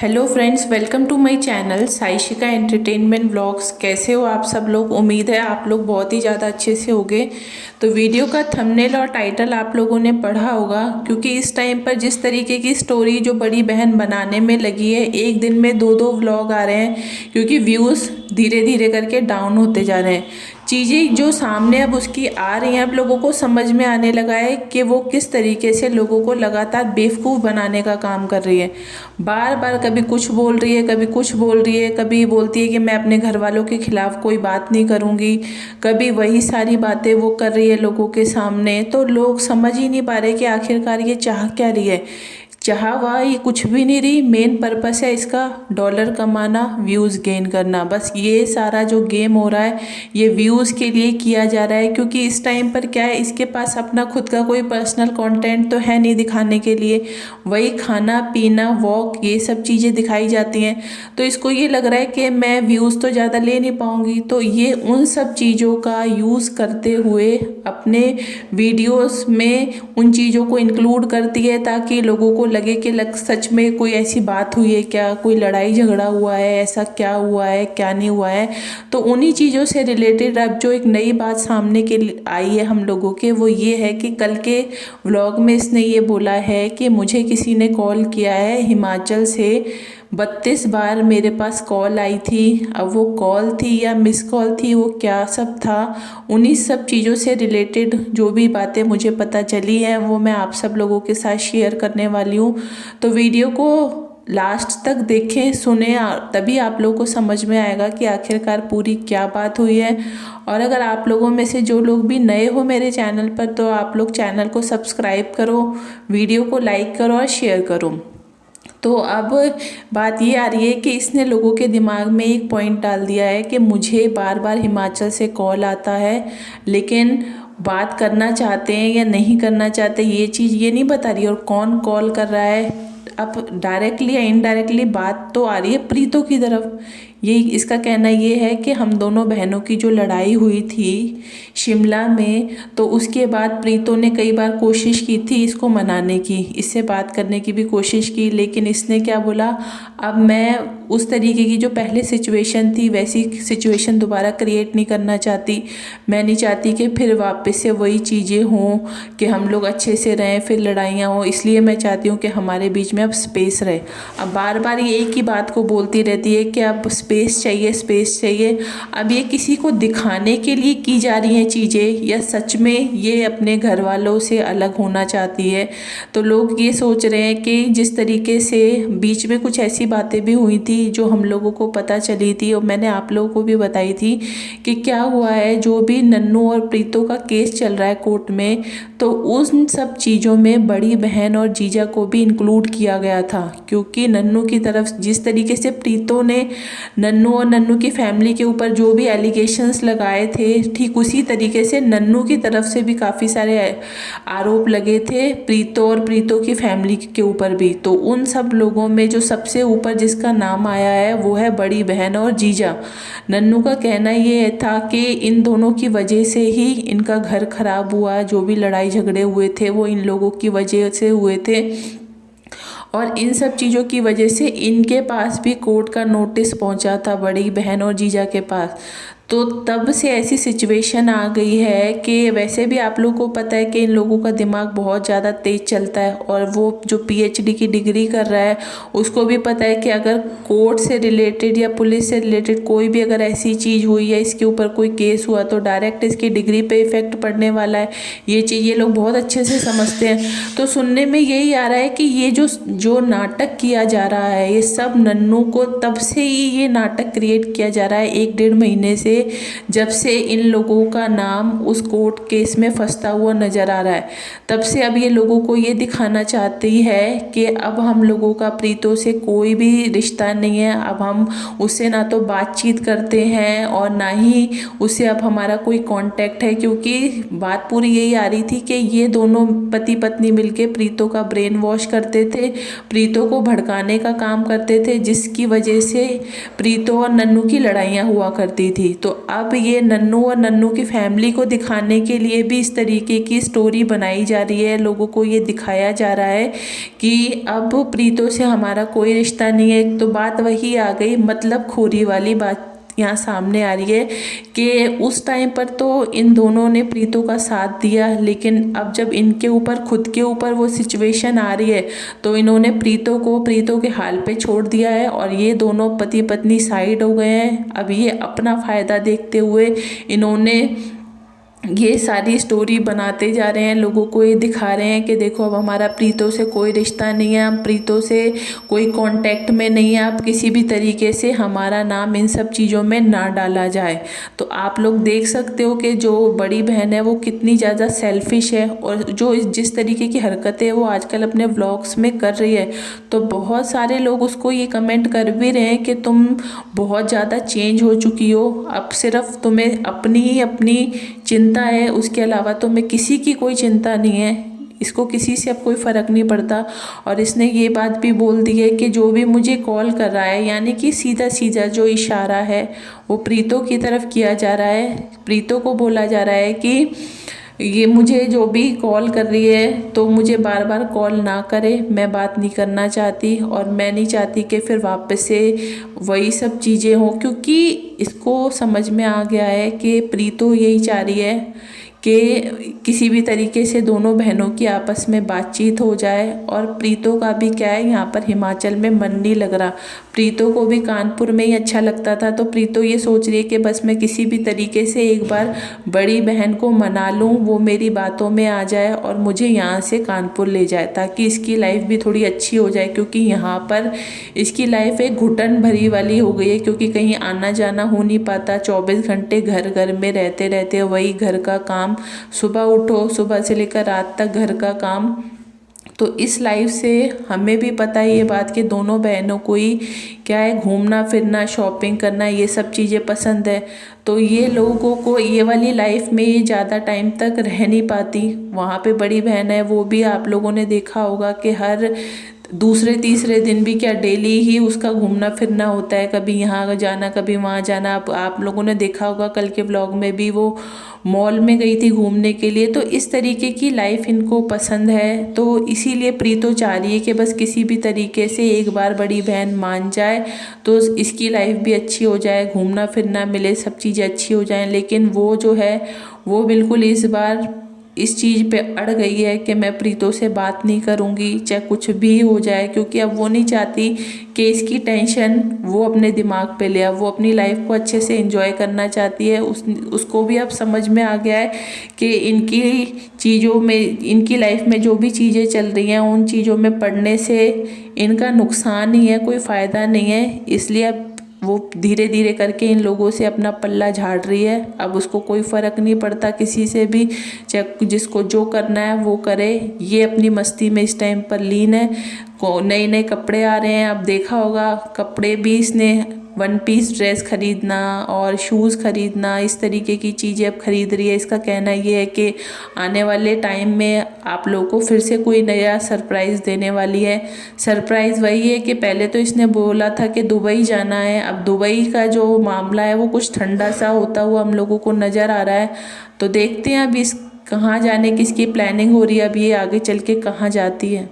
Hello friends, welcome to my channel Saishika entertainment vlogs. कैसे हो आप सब लोग? उम्मीद है आप लोग बहुत ही ज़्यादा अच्छे से होंगे। तो वीडियो का थंबनेल और टाइटल आप लोगों ने पढ़ा होगा, क्योंकि इस टाइम पर जिस तरीके की स्टोरी जो बड़ी बहन बनाने में लगी है, एक दिन में दो दो व्लॉग आ रहे हैं, क्योंकि व्यूज़ धीरे धीरे करके डाउन होते जा रहे हैं। चीज़ें जो सामने अब उसकी आ रही हैं, अब लोगों को समझ में आने लगा है कि वो किस तरीके से लोगों को लगातार बेवकूफ़ बनाने का काम कर रही है। बार बार कभी कुछ बोल रही है, कभी कुछ बोल रही है, कभी बोलती है कि मैं अपने घर वालों के खिलाफ कोई बात नहीं करूँगी, कभी वही सारी बातें वो कर रही है लोगों के सामने। तो लोग समझ ही नहीं पा रहे कि आखिरकार ये चाह क्या रही है। चाह वह ये कुछ भी नहीं रही, मेन पर्पस है इसका डॉलर कमाना, व्यूज़ गेन करना। बस ये सारा जो गेम हो रहा है ये व्यूज़ के लिए किया जा रहा है, क्योंकि इस टाइम पर क्या है, इसके पास अपना खुद का कोई पर्सनल कंटेंट तो है नहीं दिखाने के लिए। वही खाना पीना वॉक ये सब चीज़ें दिखाई जाती हैं, तो इसको ये लग रहा है कि मैं व्यूज़ तो ज़्यादा ले नहीं पाऊँगी, तो ये उन सब चीज़ों का यूज़ करते हुए अपने वीडियोस में उन चीज़ों को इंक्लूड करती है, ताकि लोगों को लगे कि सच में कोई ऐसी बात हुई है क्या, कोई लड़ाई झगड़ा हुआ है, ऐसा क्या हुआ है क्या नहीं हुआ है। तो उन्हीं चीज़ों से रिलेटेड अब जो एक नई बात सामने के आई है हम लोगों के, वो ये है कि कल के व्लॉग में इसने ये बोला है कि मुझे किसी ने कॉल किया है हिमाचल से, 32 बार मेरे पास कॉल आई थी। अब वो कॉल थी या मिस कॉल थी, वो क्या सब था, उन्हीं सब चीज़ों से रिलेटेड जो भी बातें मुझे पता चली हैं वो मैं आप सब लोगों के साथ शेयर करने वाली हूँ। तो वीडियो को लास्ट तक देखें सुने, तभी आप लोगों को समझ में आएगा कि आखिरकार पूरी क्या बात हुई है। और अगर आप लोगों में से जो लोग भी नए हो मेरे चैनल पर, तो आप लोग चैनल को सब्सक्राइब करो, वीडियो को लाइक करो और शेयर करो। तो अब बात ये आ रही है कि इसने लोगों के दिमाग में एक पॉइंट डाल दिया है कि मुझे बार बार हिमाचल से कॉल आता है, लेकिन बात करना चाहते हैं या नहीं करना चाहते ये चीज़ ये नहीं बता रही, और कौन कॉल कर रहा है। अब डायरेक्टली या इनडायरेक्टली बात तो आ रही है प्रीतो की तरफ। ये इसका कहना ये है कि हम दोनों बहनों की जो लड़ाई हुई थी शिमला में, तो उसके बाद प्रीतो ने कई बार कोशिश की थी इसको मनाने की, इससे बात करने की भी कोशिश की, लेकिन इसने क्या बोला, अब मैं उस तरीके की जो पहले सिचुएशन थी वैसी सिचुएशन दोबारा क्रिएट नहीं करना चाहती। मैं नहीं चाहती कि फिर वापस से वही चीज़ें हों कि हम लोग अच्छे से रहें फिर लड़ाइयाँ हों, इसलिए मैं चाहती हूँ कि हमारे बीच में अब स्पेस रहे। अब बार बार ये एक ही बात को बोलती रहती है कि अब स्पेस चाहिए स्पेस चाहिए। अब ये किसी को दिखाने के लिए की जा रही हैं चीज़ें, या सच में ये अपने घर वालों से अलग होना चाहती है। तो लोग ये सोच रहे हैं कि जिस तरीके से बीच में कुछ ऐसी बातें भी हुई थी जो हम लोगों को पता चली थी, और मैंने आप लोगों को भी बताई थी कि क्या हुआ है, जो भी नन्नू और प्रीतो का केस चल रहा है कोर्ट में, तो उन सब चीज़ों में बड़ी बहन और जीजा को भी इंक्लूड किया गया था। क्योंकि नन्नू की तरफ जिस तरीके से प्रीतो ने नन्नू और नन्नू की फैमिली के ऊपर जो भी एलिगेशंस लगाए थे, ठीक उसी तरीके से नन्नू की तरफ से भी काफ़ी सारे आरोप लगे थे प्रीतो और प्रीतो की फैमिली के ऊपर भी। तो उन सब लोगों में जो सबसे ऊपर जिसका नाम आया है वो है बड़ी बहन और जीजा। नन्नू का कहना ये था कि इन दोनों की वजह से ही इनका घर खराब हुआ, जो भी लड़ाई झगड़े हुए थे वो इन लोगों की वजह से हुए थे, और इन सब चीज़ों की वजह से इनके पास भी कोर्ट का नोटिस पहुंचा था बड़ी बहन और जीजा के पास। तो तब से ऐसी सिचुएशन आ गई है कि वैसे भी आप लोगों को पता है कि इन लोगों का दिमाग बहुत ज़्यादा तेज चलता है, और वो जो पीएचडी की डिग्री कर रहा है उसको भी पता है कि अगर कोर्ट से रिलेटेड या पुलिस से रिलेटेड कोई भी अगर ऐसी चीज़ हुई है, इसके ऊपर कोई केस हुआ, तो डायरेक्ट इसकी डिग्री पे इफेक्ट पड़ने वाला है। ये चीज़ ये लोग बहुत अच्छे से समझते हैं। तो सुनने में यही आ रहा है कि ये जो नाटक किया जा रहा है, ये सब नन्नू को तब से ही ये नाटक क्रिएट किया जा रहा है, 1-1.5 महीने से, जब से इन लोगों का नाम उस कोर्ट केस में फंसता हुआ नजर आ रहा है। तब से अब ये लोगों को ये दिखाना चाहती है कि अब हम लोगों का प्रीतो से कोई भी रिश्ता नहीं है, अब हम उससे ना तो बातचीत करते हैं और ना ही उससे अब हमारा कोई कांटेक्ट है। क्योंकि बात पूरी यही आ रही थी कि ये दोनों पति पत्नी मिलके प्रीतो का ब्रेन वॉश करते थे, प्रीतो को भड़काने का काम करते थे, जिसकी वजह से प्रीतो और नन्नू की लड़ाइयाँ हुआ करती थी। तो तो अब ये नन्नू और नन्नू की फैमिली को दिखाने के लिए भी इस तरीके की स्टोरी बनाई जा रही है। लोगों को ये दिखाया जा रहा है कि अब प्रीतो से हमारा कोई रिश्ता नहीं है। तो बात वही आ गई, मतलब खोरी वाली बात यहाँ सामने आ रही है कि उस टाइम पर तो इन दोनों ने प्रीतो का साथ दिया, लेकिन अब जब इनके ऊपर खुद के ऊपर वो सिचुएशन आ रही है तो इन्होंने प्रीतो के हाल पे छोड़ दिया है और ये दोनों पति पत्नी साइड हो गए हैं। अब ये अपना फ़ायदा देखते हुए इन्होंने ये सारी स्टोरी बनाते जा रहे हैं, लोगों को ये दिखा रहे हैं कि देखो अब हमारा प्रीतो से कोई रिश्ता नहीं है, हम प्रीतो से कोई कांटेक्ट में नहीं है, आप किसी भी तरीके से हमारा नाम इन सब चीज़ों में ना डाला जाए। तो आप लोग देख सकते हो कि जो बड़ी बहन है वो कितनी ज़्यादा सेल्फिश है और जो जिस तरीके की हरकतें वो आजकल अपने व्लॉग्स में कर रही है। तो बहुत सारे लोग उसको ये कमेंट कर भी रहे हैं कि तुम बहुत ज़्यादा चेंज हो चुकी हो, अब सिर्फ तुम्हें अपनी ही अपनी चिंता है, उसके अलावा तो मैं किसी की कोई चिंता नहीं है, इसको किसी से अब कोई फ़र्क नहीं पड़ता। और इसने ये बात भी बोल दी है कि जो भी मुझे कॉल कर रहा है, यानी कि सीधा सीधा जो इशारा है वो प्रीतो की तरफ किया जा रहा है। प्रीतो को बोला जा रहा है कि ये मुझे जो भी कॉल कर रही है तो मुझे बार बार कॉल ना करे, मैं बात नहीं करना चाहती और मैं नहीं चाहती कि फिर वापस से वही सब चीज़ें हों, क्योंकि इसको समझ में आ गया है कि प्रीतो यही चाह रही है कि किसी भी तरीके से दोनों बहनों की आपस में बातचीत हो जाए। और प्रीतो का भी क्या है, यहाँ पर हिमाचल में मन नहीं लग रहा, प्रीतो को भी कानपुर में ही अच्छा लगता था। तो प्रीतो ये सोच रही है कि बस मैं किसी भी तरीके से एक बार बड़ी बहन को मना लूँ, वो मेरी बातों में आ जाए और मुझे यहाँ से कानपुर ले जाए, ताकि इसकी लाइफ भी थोड़ी अच्छी हो जाए। क्योंकि यहाँ पर इसकी लाइफ एक घुटन भरी वाली हो गई है, क्योंकि कहीं आना जाना हो नहीं पाता, 24 घंटे घर में रहते रहते वही घर का काम, सुबह उठो, सुबह से लेकर रात तक घर का काम। तो इस लाइफ से हमें भी पता है ये बात कि दोनों बहनों को ही क्या है, घूमना फिरना, शॉपिंग करना, ये सब चीज़ें पसंद है। तो ये लोगों को ये वाली लाइफ में ये ज़्यादा टाइम तक रह नहीं पाती। वहाँ पे बड़ी बहन है, वो भी आप लोगों ने देखा होगा कि हर दूसरे तीसरे दिन भी क्या डेली ही उसका घूमना फिरना होता है, कभी यहाँ जाना कभी वहाँ जाना। आप लोगों ने देखा होगा कल के व्लॉग में भी वो मॉल में गई थी घूमने के लिए। तो इस तरीके की लाइफ इनको पसंद है, तो इसीलिए प्रीतो चाह रही है कि बस किसी भी तरीके से एक बार बड़ी बहन मान जाए तो इसकी लाइफ भी अच्छी हो जाए, घूमना फिरना मिले, सब चीज़ें अच्छी हो जाएं। लेकिन वो जो है वो बिल्कुल इस बार इस चीज़ पे अड़ गई है कि मैं प्रीतो से बात नहीं करूँगी, चाहे कुछ भी हो जाए, क्योंकि अब वो नहीं चाहती कि इसकी टेंशन वो अपने दिमाग पे ले। अब वो अपनी लाइफ को अच्छे से एंजॉय करना चाहती है। उसको भी अब समझ में आ गया है कि इनकी चीज़ों में, इनकी लाइफ में जो भी चीज़ें चल रही हैं उन चीज़ों में पड़ने से इनका नुकसान ही है, कोई फ़ायदा नहीं है। इसलिए अब वो धीरे धीरे करके इन लोगों से अपना पल्ला झाड़ रही है। अब उसको कोई फ़र्क नहीं पड़ता किसी से भी, चाहे जिसको जो करना है वो करे। ये अपनी मस्ती में इस टाइम पर लीन है। नए नए कपड़े आ रहे हैं, अब देखा होगा कपड़े भी इसने वन पीस ड्रेस खरीदना और शूज़ खरीदना, इस तरीके की चीज़ें अब खरीद रही है। इसका कहना ये है कि आने वाले टाइम में आप लोगों को फिर से कोई नया सरप्राइज़ देने वाली है। सरप्राइज़ वही है कि पहले तो इसने बोला था कि दुबई जाना है, अब दुबई का जो मामला है वो कुछ ठंडा सा होता हुआ हम लोगों को नज़र आ रहा है। तो देखते हैं अब इस कहाँ जाने की इसकी प्लानिंग हो रही है, अब ये आगे चल के कहाँ जाती है।